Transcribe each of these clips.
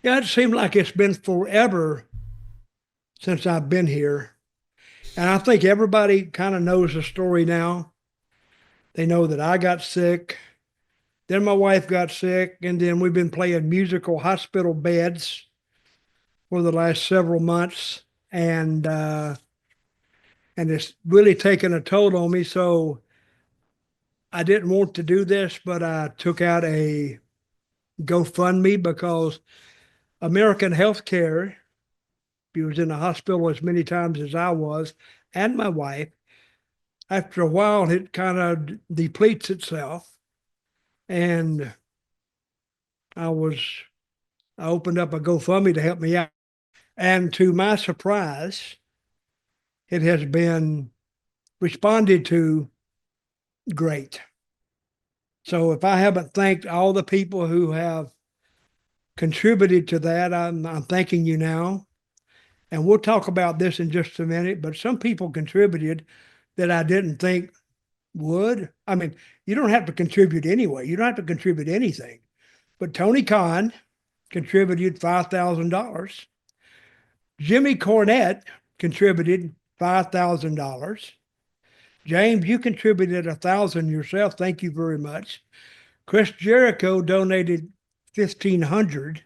Yeah, it seemed like it's been forever since I've been here. And I think everybody kind of knows the story now. They know that I got sick, then my wife got sick, and then we've been playing musical hospital beds for the last several months. And it's really taken a toll on me. So I didn't want to do this, but I took out a GoFundMe because American healthcare, he was in the hospital as many times as I was, and my wife. After a while, it kind of depletes itself. And I was, I opened up a GoFundMe to help me out. And to my surprise, it has been responded to great. So if I haven't thanked all the people who have contributed to that, I'm thanking you now. And we'll talk about this in just a minute. But some people contributed that I didn't think would. I mean, you don't have to contribute anyway. You don't have to contribute anything. But Tony Khan contributed $5,000. Jimmy Cornette contributed $5,000. James, you contributed 1,000 yourself. Thank you very much. Chris Jericho donated 1,500,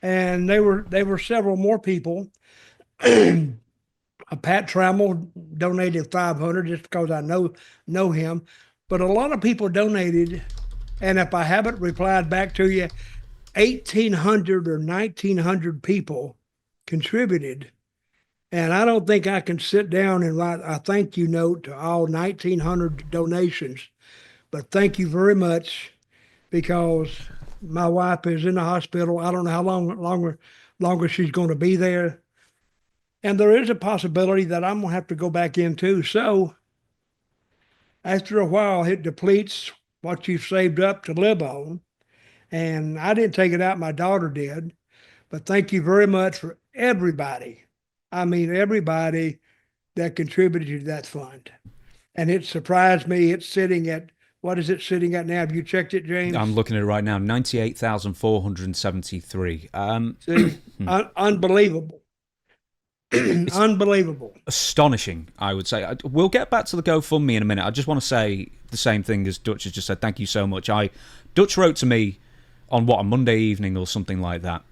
and they were several more people. Pat Trammell donated 500 just because I know him, but a lot of people donated, and if I haven't replied back to you, 1,800 or 1,900 people contributed. And I don't think I can sit down and write a thank you note to all 1,900 donations. But thank you very much because my wife is in the hospital. I don't know how longer she's going to be there. And there is a possibility that I'm going to have to go back in too. So after a while, it depletes what you've saved up to live on. And I didn't take it out, my daughter did. But thank you very much for everybody. I mean, everybody that contributed to that fund. And it surprised me. It's sitting at, what is it sitting at now? Have you checked it, I'm James? looking at it right now, 98,473. See, unbelievable. It's Unbelievable. astonishing, I would say. We'll get back to the GoFundMe in a minute. I just want to say the same thing as Dutch has just said. Thank you so much. Dutch wrote to me on a Monday evening or something like that,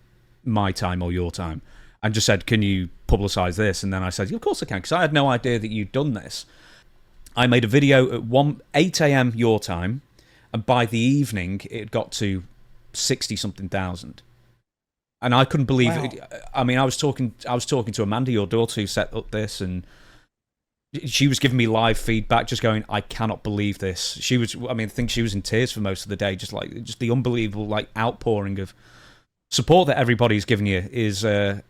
my time or your time, and just said, "Can you publicise this?" And then I said, "Of course I can," because I had no idea that you'd done this. I made a video at 8 a.m. your time, and by the evening it got to 60 something thousand. And I couldn't believe it. Wow. I mean, I was talking to Amanda, your daughter, who set up this, and she was giving me live feedback, just going, "I cannot believe this." She was, I mean, I think she was in tears for most of the day, just the unbelievable outpouring of support that everybody's given you is. I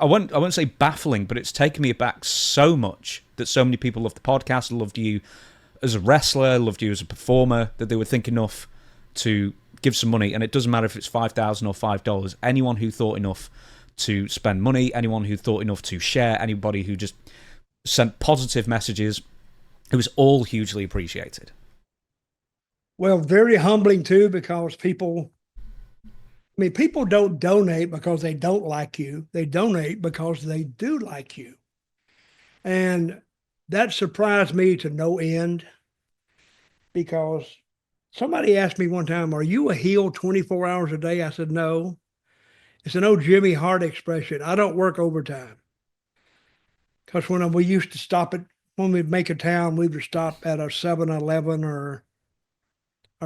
won't say baffling, but it's taken me aback so much that so many people loved the podcast, loved you as a wrestler, loved you as a performer, that they would think enough to give some money. And it doesn't matter if it's 5,000 or $5. Anyone who thought enough to spend money, anyone who thought enough to share, anybody who just sent positive messages, it was all hugely appreciated. Well, very humbling too, because people don't donate because they don't like you. They donate because they do like you. And that surprised me to no end because somebody asked me one time, "Are you a heel 24 hours a day?" I said, "No." It's an old Jimmy Hart expression. I don't work overtime because when we used to stop at, when we'd make a town, we would stop at a 7-Eleven or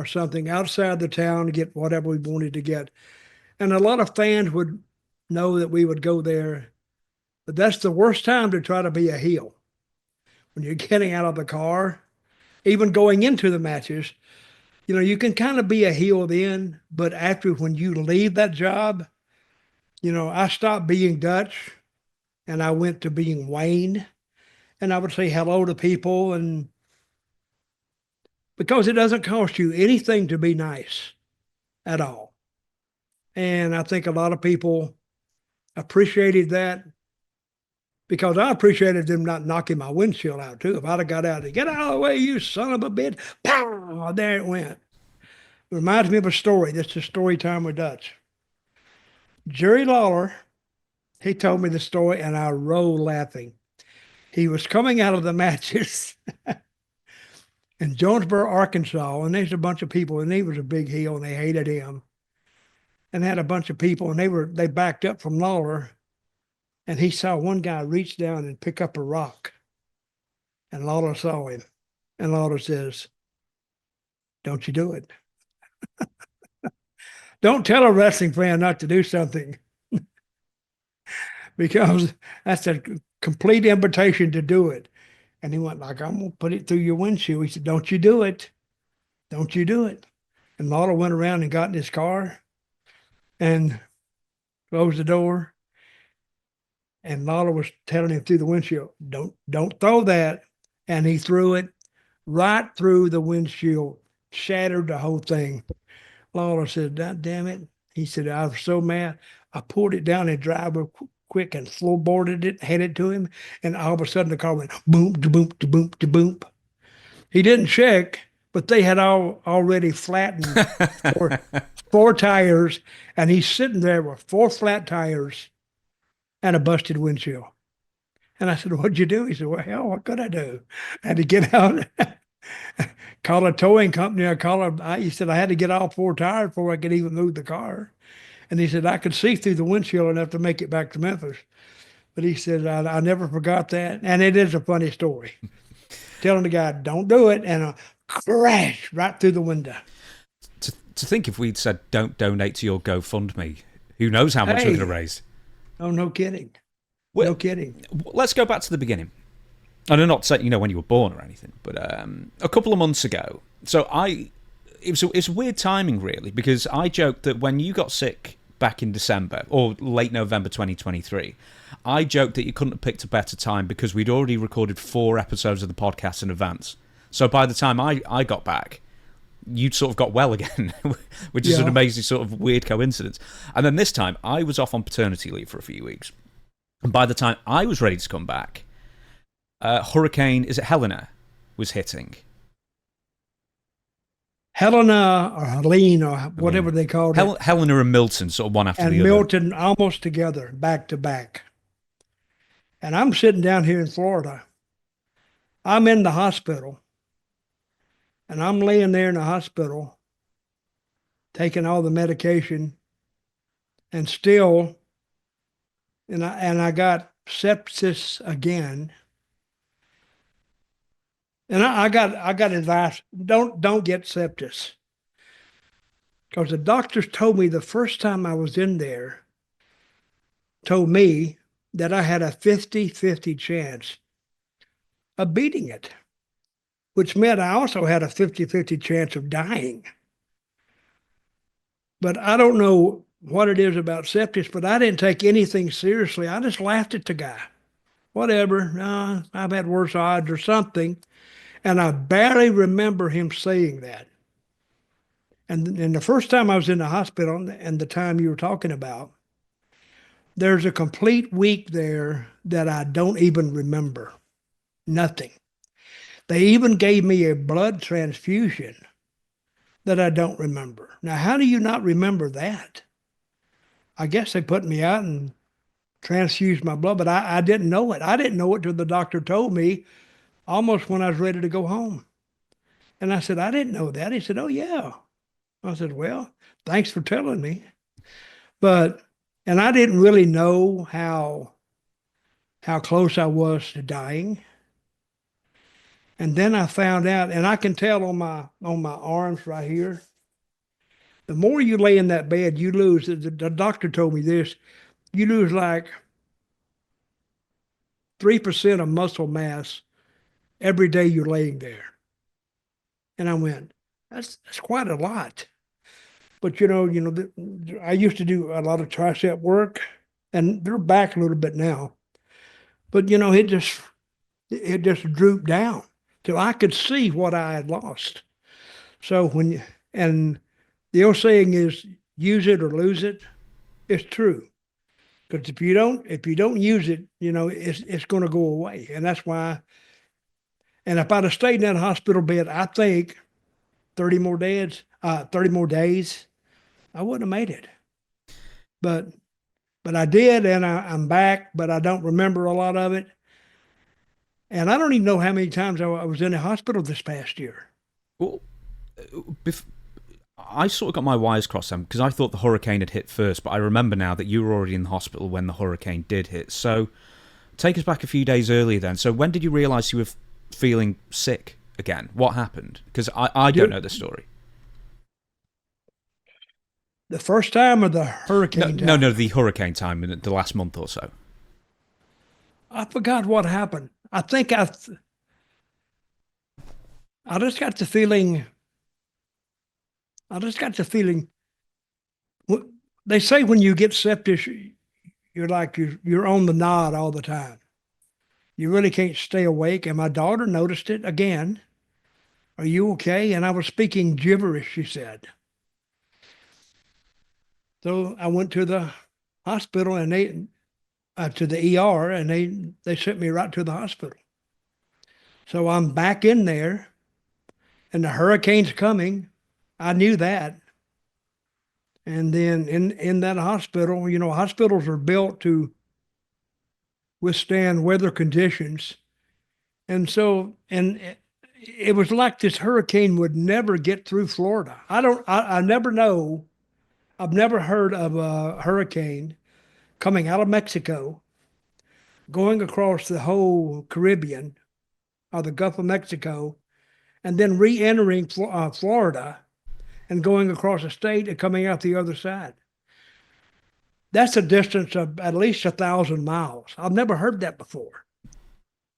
something outside the town to get whatever we wanted to get. And a lot of fans would know that we would go there. But that's the worst time to try to be a heel. When you're getting out of the car, even going into the matches, you can kind of be a heel then, but after when you leave that job, I stopped being Dutch and I went to being Wayne, and I would say hello to people, and because it doesn't cost you anything to be nice at all. And I think a lot of people appreciated that because I appreciated them not knocking my windshield out too. If I'd have got out and get out of the way, you son of a bitch, pow, there it went. Reminds me of a story. This is story time with Dutch. Jerry Lawler, he told me the story, and I rolled laughing. He was coming out of the matches in Jonesboro, Arkansas, and there's a bunch of people, and he was a big heel, and they hated him, and had a bunch of people, and they backed up from Lawler, and he saw one guy reach down and pick up a rock, and Lawler saw him, and Lawler says, "Don't you do it. Don't tell a wrestling fan not to do something because that's a complete invitation to do it." And he went like, "I'm going to put it through your windshield." He said, "Don't you do it. Don't you do it." And Lawler went around and got in his car and closed the door. And Lawler was telling him through the windshield, don't throw that. And he threw it right through the windshield, shattered the whole thing. Lawler said, "God damn it." He said, "I was so mad. I pulled it down in driveway quick and floorboarded it, headed to him. And all of a sudden the car went boom, to boom, to boom, to boom." He didn't check, but they had already flattened four tires. And he's sitting there with four flat tires and a busted windshield. And I said, "What'd you do?" He said, "Well, hell, what could I do? I had to get out, call a towing company. He said, "I had to get all four tires before I could even move the car." And he said, "I could see through the windshield enough to make it back to Memphis." But he said, I never forgot that. And it is a funny story. Telling the guy, "Don't do it," and a crash right through the window. To think if we'd said, "Don't donate to your GoFundMe," who knows how much we could have raised. Oh, no kidding. Well, no kidding. Let's go back to the beginning. And I'm not saying, when you were born or anything, but a couple of months ago. So it's weird timing, really, because I joked that when you got sick back in December or late November 2023, I joked that you couldn't have picked a better time because we'd already recorded 4 episodes of the podcast in advance. So by the time I got back, you'd sort of got well again, which is an amazing sort of weird coincidence. And then this time, I was off on paternity leave for a few weeks. And by the time I was ready to come back, Hurricane, is it Helena, was hitting. Helena or Helene or whatever they called it. Helena and Milton, sort of one after the other. And Milton almost together, back to back. And I'm sitting down here in Florida. I'm in the hospital. And I'm laying there in the hospital, taking all the medication, and still, and I got sepsis again. And I got advice: don't get sepsis, because the doctors told me the first time I was in there, told me that I had a 50-50 chance of beating it, which meant I also had a 50-50 chance of dying. But I don't know what it is about sepsis, but I didn't take anything seriously. I just laughed at the guy. Whatever, I've had worse odds or something. And I barely remember him saying that. And the first time I was in the hospital, and the time you were talking about, there's a complete week there that I don't even remember. Nothing. They even gave me a blood transfusion that I don't remember. Now, how do you not remember that? I guess they put me out and transfused my blood, but I didn't know it. I didn't know it till the doctor told me almost when I was ready to go home. And I said, "I didn't know that." He said, "Oh, yeah." I said, "Well, thanks for telling me." And I didn't really know how close I was to dying. And then I found out, and I can tell on my arms right here, the more you lay in that bed, you lose. The doctor told me this: you lose like 3% of muscle mass every day you're laying there. And I went, that's quite a lot. But I used to do a lot of tricep work, and they're back a little bit now. But it just drooped down till I could see what I had lost. So and the old saying is, use it or lose it. It's true. Because if you don't use it, it's going to go away. And that's why. And if I'd have stayed in that hospital bed, I think 30 more days, 30 more days, I wouldn't have made it. But I did, and I'm back, but I don't remember a lot of it. And I don't even know how many times I was in the hospital this past year. Well, I sort of got my wires crossed then because I thought the hurricane had hit first, but I remember now that you were already in the hospital when the hurricane did hit. So take us back a few days earlier then. So when did you realise you were feeling sick again? What happened? Because I don't know the story. The first time or the hurricane time? No, the hurricane time in the last month or so. I forgot what happened. I think I just got the feeling. I just got the feeling. They say when you get septic, you're like you're on the nod all the time. You really can't stay awake. And my daughter noticed it again. Are you okay? And I was speaking gibberish, she said. So I went to the hospital and to the ER, and they sent me right to the hospital. So I'm back in there, and the hurricane's coming. I knew that. And then in that hospital, hospitals are built to withstand weather conditions. And so, and it was like this hurricane would never get through Florida. I never know. I've never heard of a hurricane coming out of Mexico, going across the whole Caribbean or the Gulf of Mexico, and then re-entering Florida and going across the state and coming out the other side. That's a distance of at least 1,000 miles. I've never heard that before,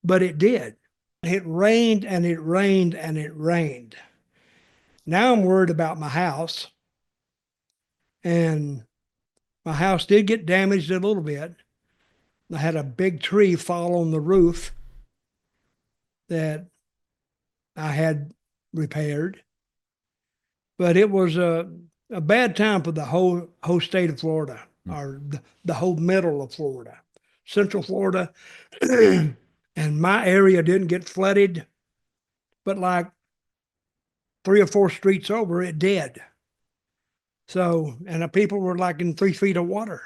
but it did. It rained and it rained and it rained. Now I'm worried about my house, and my house did get damaged a little bit. I had a big tree fall on the roof that I had repaired, but it was a bad time for the whole state of Florida, or the whole middle of Florida, Central Florida. And my area didn't get flooded, but like 3 or 4 streets over, it did. So, and the people were like in 3 feet of water.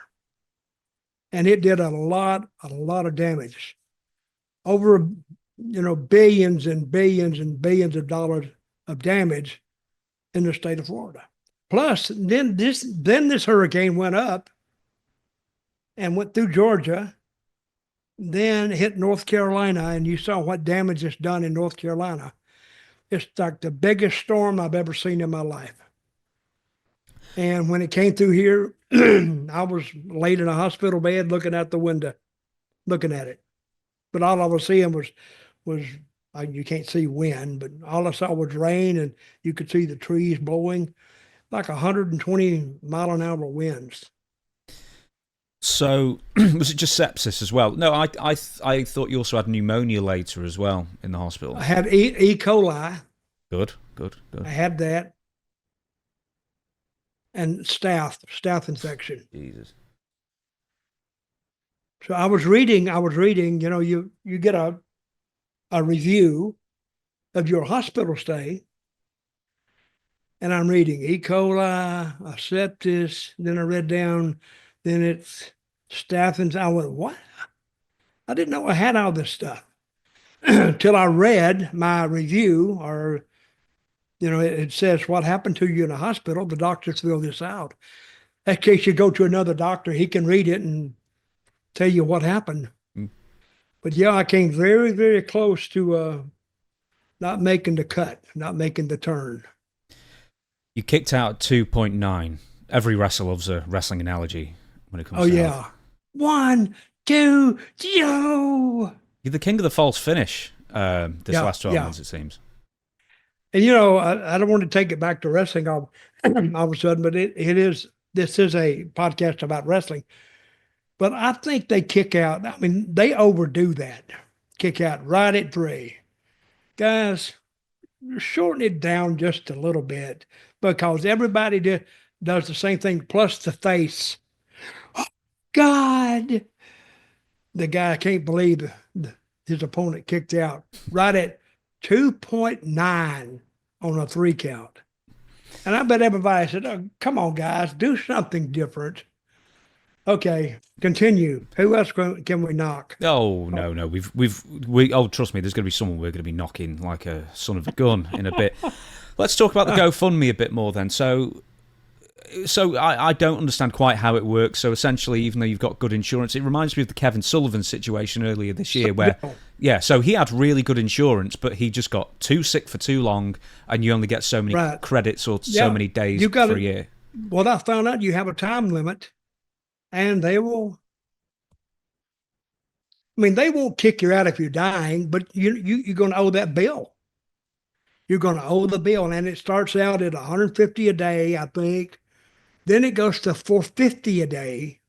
And it did a lot of damage. Over, billions and billions and billions of dollars of damage in the state of Florida. Plus, then this hurricane went up and went through Georgia, then hit North Carolina, and you saw what damage it's done in North Carolina. It's like the biggest storm I've ever seen in my life. And when it came through here, I was laid in a hospital bed looking out the window, looking at it. But all I was seeing was you can't see wind, but all I saw was rain, and you could see the trees blowing like 120-mile-an-hour winds. So was it just sepsis as well? No, I thought you also had pneumonia later as well in the hospital. I had E. coli. Good. I had that. And staph infection. Jesus. So I was reading, you get a review of your hospital stay, and I'm reading E. coli, sepsis, then I read down, then it's staph, and I went, what? I didn't know I had all this stuff till I read my review, or it says what happened to you in the hospital. The doctors fill this out. In case you go to another doctor, he can read it and tell you what happened. But yeah, I came very, very close to not making the cut, not making the turn. You kicked out at 2.9. Every wrestler loves a wrestling analogy when it comes to yeah. health. 1, 2, yo! You're the king of the false finish this last 12 months, it seems. And I don't want to take it back to wrestling all of a sudden, but this is a podcast about wrestling. But I think they kick out. I mean, they overdo that. Kick out right at 3. Guys, shorten it down just a little bit, because everybody does the same thing, plus the face. Oh, God. The guy can't believe his opponent kicked out right at 2.9 on a 3 count. And I bet everybody said, oh, come on, guys, do something different. Okay, continue. Who else can we knock? Oh no, no, oh, trust me, there's going to be someone we're going to be knocking like a son of a gun in a bit. Let's talk about the GoFundMe a bit more then. So I don't understand quite how it works. So essentially, even though you've got good insurance, it reminds me of the Kevin Sullivan situation earlier this year where, yeah, so he had really good insurance, but he just got too sick for too long, and you only get so many credits or so many days for a year. Well, I found out you have a time limit, and they won't kick you out if you're dying, but you're going to owe that bill. You're going to owe the bill, and it starts out at $150 a day, I think. Then it goes to $450 a day.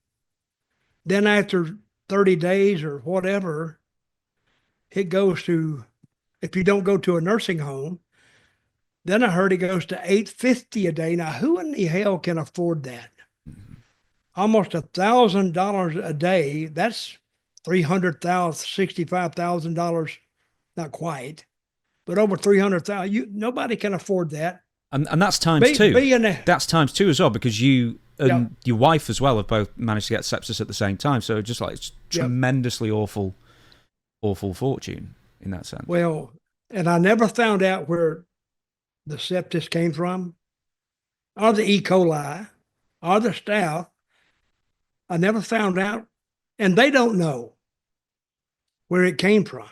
Then after 30 days or whatever, it goes to, if you don't go to a nursing home, then I heard it goes to $850 a day. Now, who in the hell can afford that? Almost $1,000 a day. That's $65,000. Not quite, but over 300,000. Nobody can afford that. And that's times two. That's times two as well, because you and your wife as well have both managed to get sepsis at the same time. So just like it's tremendously awful fortune in that sense. Well, and I never found out where the sepsis came from, or the E. coli, or the staph. I never found out, and they don't know where it came from.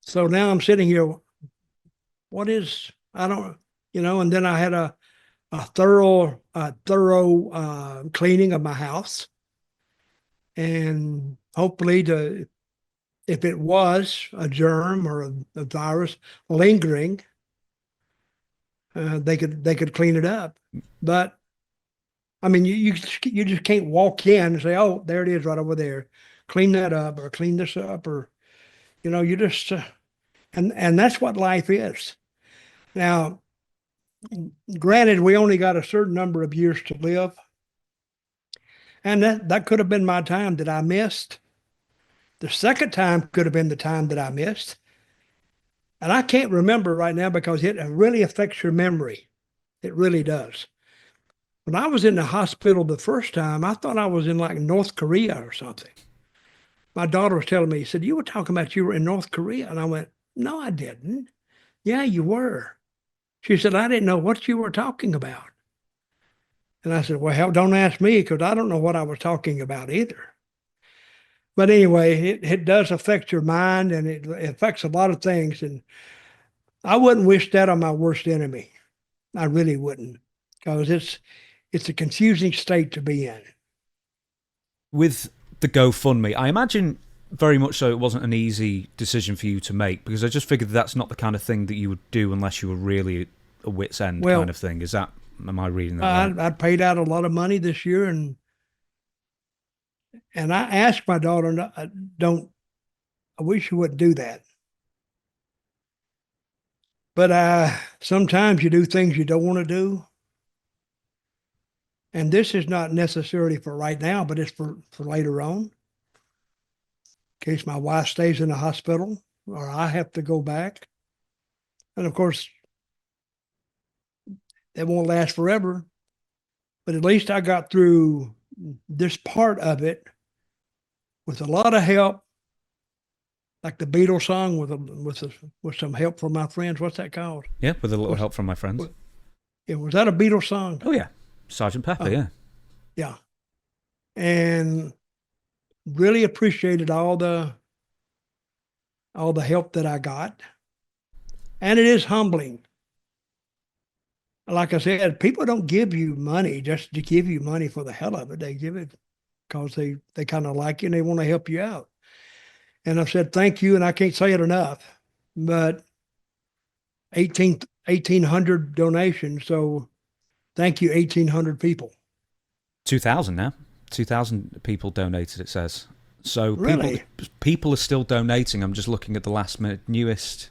So now I'm sitting here. What is? I don't, and then I had a thorough cleaning of my house. And hopefully if it was a germ or a virus lingering, they could clean it up. But I mean, you just can't walk in and say, oh, there it is right over there. Clean that up or clean this up, or, you just, and that's what life is. Now, granted, we only got a certain number of years to live. And that could have been my time that I missed. The second time could have been the time that I missed. And I can't remember right now because it really affects your memory. It really does. When I was in the hospital the first time, I thought I was in like North Korea or something. My daughter was telling me, she said, you were talking about you were in North Korea. And I went, no, I didn't. Yeah, you were. She said, I didn't know what you were talking about. And I said, well, hell, don't ask me because I don't know what I was talking about either. But anyway, it does affect your mind, and it affects a lot of things. And I wouldn't wish that on my worst enemy. I really wouldn't, because it's a confusing state to be in. With the GoFundMe, I imagine very much so it wasn't an easy decision for you to make, because I just figured that's not the kind of thing that you would do unless you were really a wit's end kind of thing. Am I reading that right? I paid out a lot of money this year, and I asked my daughter, I wish you wouldn't do that. But sometimes you do things you don't want to do. And this is not necessarily for right now, but it's for later on. In case my wife stays in the hospital or I have to go back. And of course, it won't last forever. But at least I got through this part of it with a lot of help, like the Beatles song with some help from my friends. What's that called? Yeah, with a little help from my friends. Yeah, was that a Beatles song? Oh yeah, Sergeant Pepper. Yeah, yeah, and really appreciated all the help that I got, and it is humbling. Like I said, people don't give you money just to give you money for the hell of it. They give it because they kind of like you and they want to help you out. And I've said thank you, and I can't say it enough, but 1,800 donations. So thank you, 1,800 people. 2,000 now. 2,000 people donated, it says. So really? people are still donating. I'm just looking at the last minute, newest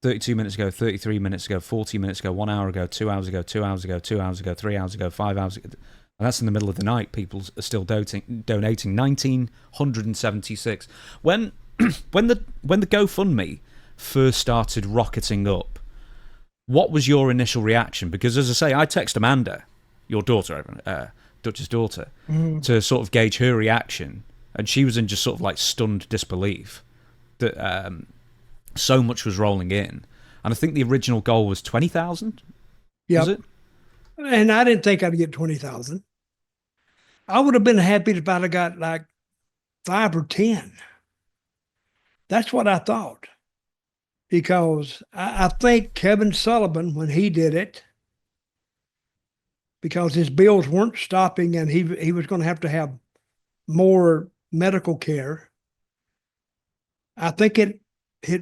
32 minutes ago, 33 minutes ago, 40 minutes ago, 1 hour ago, 2 hours ago, 2 hours ago, 2 hours ago, 3 hours ago, 5 hours ago. And that's in the middle of the night. People are still donating 1,976. When the GoFundMe first started rocketing up, What was your initial reaction? Because as I say, I text Amanda, your daughter, Dutch's daughter, to sort of gauge her reaction, and she was in just sort of like stunned disbelief that so much was rolling in. And I think the original goal was 20,000. Was Yep. it? And I didn't think I'd get 20,000. I would have been happy if I'd have got like 5 or 10. That's what I thought. Because I think Kevin Sullivan, when he did it, because his bills weren't stopping and he was going to have more medical care, I think it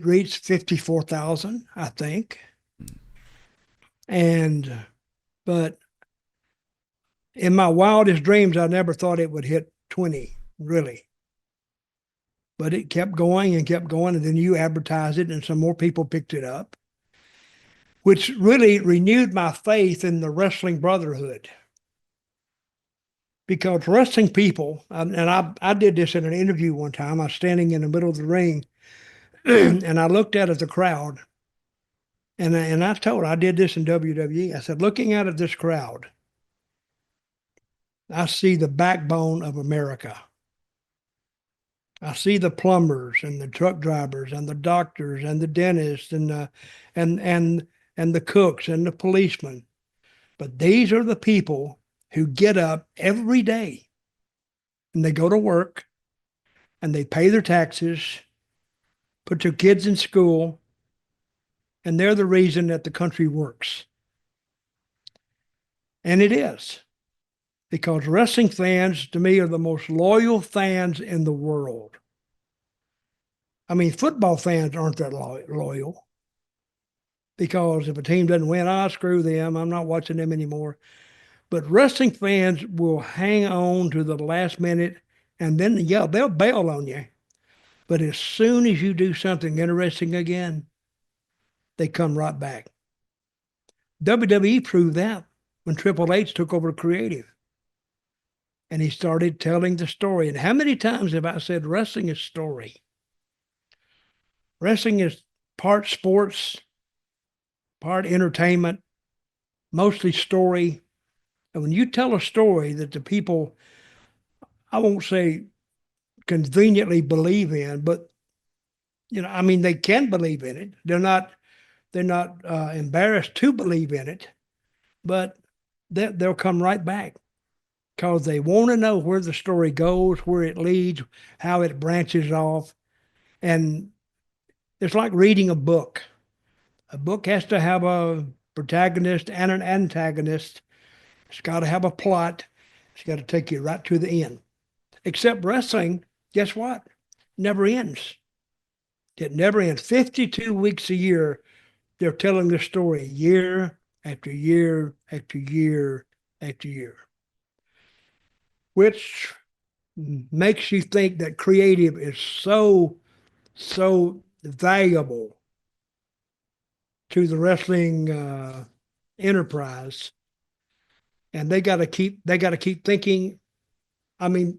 reached 54,000, I think. And but in my wildest dreams, I never thought it would hit 20, really. But it kept going and kept going, and then you advertised it, and some more people picked it up, which really renewed my faith in the wrestling brotherhood. Because wrestling people, and I did this in an interview one time. I was standing in the middle of the ring, and I looked out at the crowd, and I did this in WWE. I said, looking out at this crowd, I see the backbone of America. I see the plumbers and the truck drivers and the doctors and the dentists and the cooks and the policemen. But these are the people who get up every day and they go to work and they pay their taxes, put their kids in school, and they're the reason that the country works. And it is. Because wrestling fans, to me, are the most loyal fans in the world. I mean, football fans aren't that loyal. Because if a team doesn't win, screw them. I'm not watching them anymore. But wrestling fans will hang on to the last minute, and then, yeah, they'll bail on you. But as soon as you do something interesting again, they come right back. WWE proved that when Triple H took over creative. And he started telling the story. And how many times have I said wrestling is story? Wrestling is part sports, part entertainment, mostly story. And when you tell a story that the people, I won't say conveniently believe in, but I mean, they can believe in it. They're not embarrassed to believe in it, but they'll come right back. Because they want to know where the story goes, where it leads, how it branches off. And it's like reading a book. A book has to have a protagonist and an antagonist. It's got to have a plot. It's got to take you right to the end. Except wrestling, guess what? Never ends. It never ends. 52 weeks a year, they're telling the story year after year after year after year. Which makes you think that creative is so valuable to the wrestling enterprise, and they got to keep thinking. I mean,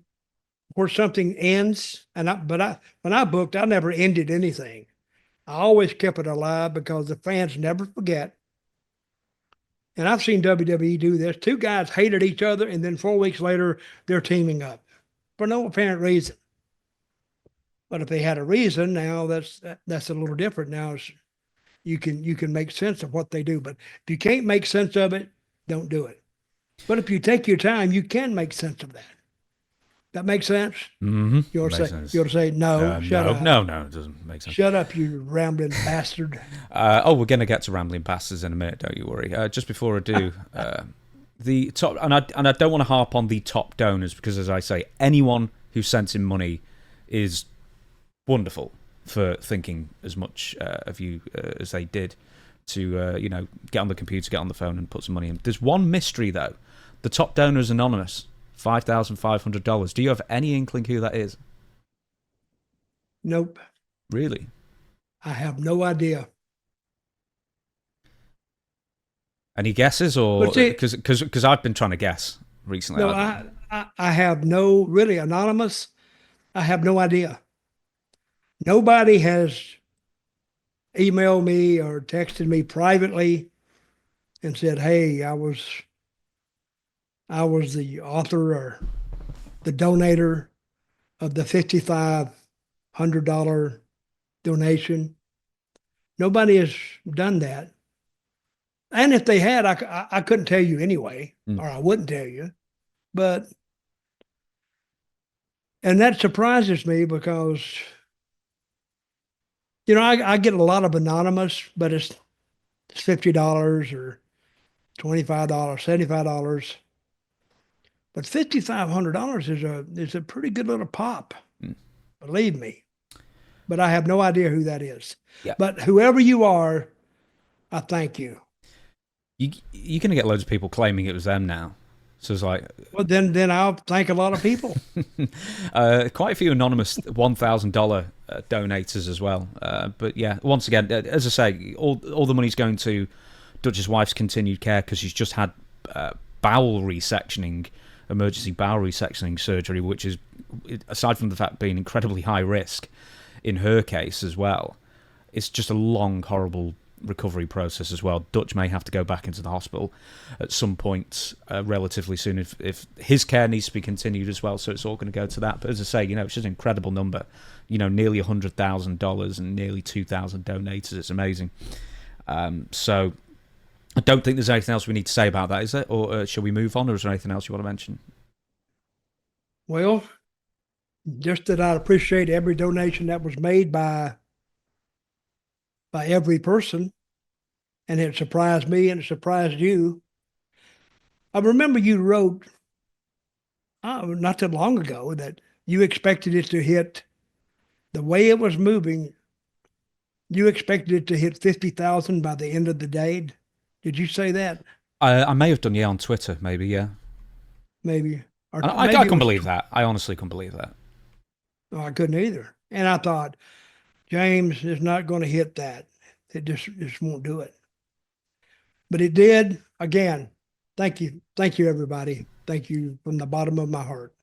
where something ends, when I booked, I never ended anything. I always kept it alive because the fans never forget. And I've seen WWE do this. 2 guys hated each other, and then 4 weeks later, they're teaming up for no apparent reason. But if they had a reason, now that's a little different. Now you can make sense of what they do. But if you can't make sense of it, don't do it. But if you take your time, you can make sense of that. That makes sense? Mm-hmm. You ought to say, no, shut up. No, it doesn't make sense. Shut up, you rambling bastard. We're going to get to rambling bastards in a minute, don't you worry. Just before I do, the top, and I don't want to harp on the top donors because, as I say, anyone who sent in money is wonderful for thinking as much of you as they did to, get on the computer, get on the phone and put some money in. There's one mystery, though. The top donor is anonymous. $5,500. Do you have any inkling who that is? Nope. Really? I have no idea. Any guesses, or because I've been trying to guess recently? No, I have no, really anonymous. I have no idea. Nobody has emailed me or texted me privately and said, "Hey, I was the author or the donator of the $5,500 donation." Nobody has done that. And if they had, I couldn't tell you anyway, or I wouldn't tell you. But, and that surprises me because, you know, I get a lot of anonymous, but it's $50 or $25, $75. But $5,500 is a pretty good little pop, believe me. But I have no idea who that is. Yeah. But whoever you are, I thank you. You're going to get loads of people claiming it was them now. So it's like, well, then I'll thank a lot of people. Quite a few anonymous $1,000 donators as well. But yeah, once again, as I say, all the money's going to Dutch's wife's continued care because she's just had bowel resectioning, emergency bowel resectioning surgery, which is, aside from the fact being incredibly high risk in her case as well, it's just a long, horrible recovery process as well. Dutch may have to go back into the hospital at some point relatively soon if his care needs to be continued as well, so it's all going to go to that. But as I say, you know, it's just an incredible number, you know, nearly $100,000 and nearly 2,000 donators. It's amazing. So I don't think there's anything else we need to say about that, is there? Or shall we move on, or is there anything else you want to mention? Well, just that I appreciate every donation that was made by every person, and it surprised me and it surprised you. I remember you wrote not that long ago that you expected it to hit the way it was moving. You expected it to hit 50,000 by the end of the day. Did you say that? I may have done, yeah, on Twitter, maybe, yeah. Maybe. Or I maybe couldn't believe that. I honestly couldn't believe that. No, I couldn't either. And I thought, James is not going to hit that. It just won't do it. But it did. Again, thank you. Thank you, everybody. Thank you from the bottom of my heart.